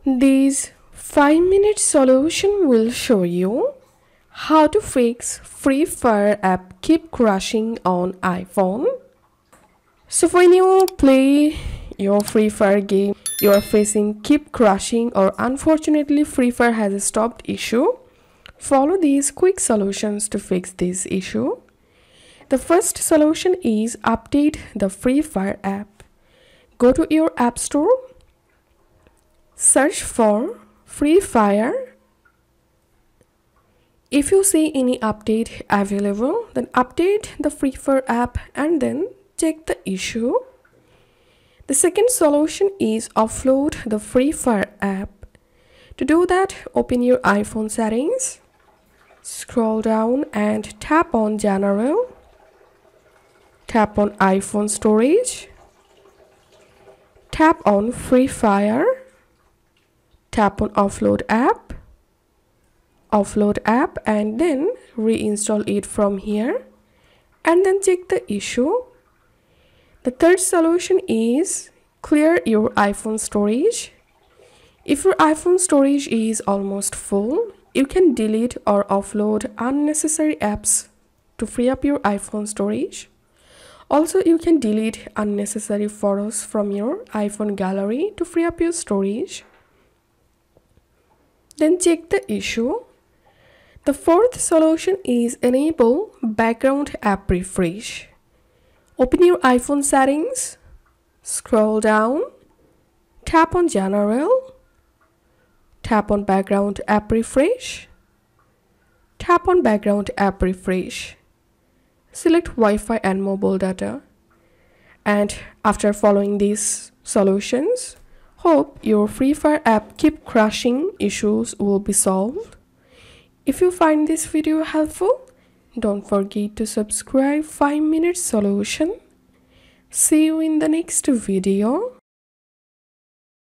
This 5-minute solution will show you how to fix Free Fire app keep crashing on iPhone. So when you play your Free Fire game, you are facing keep crashing or unfortunately Free Fire has a stopped issue. Follow these quick solutions to fix this issue. The first solution is update the Free Fire app. Go to your app store. Search for Free Fire. If you see any update available, then update the Free Fire app and then check the issue. The second solution is offload the Free Fire app. To do that, open your iPhone settings, scroll down and tap on General, tap on iPhone storage, tap on Free Fire, tap on offload app and then reinstall it from here and then check the issue. The third solution is clear your iPhone storage. If your iPhone storage is almost full, you can delete or offload unnecessary apps to free up your iPhone storage. Also, you can delete unnecessary photos from your iPhone gallery to free up your storage. Then check the issue. The fourth solution is enable background app refresh. Open your iPhone settings, scroll down, tap on General, tap on background app refresh, tap on background app refresh. Select Wi-Fi and mobile data. And after following these solutions, hope your Free Fire app keep crashing issues will be solved. If you find this video helpful, don't forget to subscribe 5-minute solution. See you in the next video.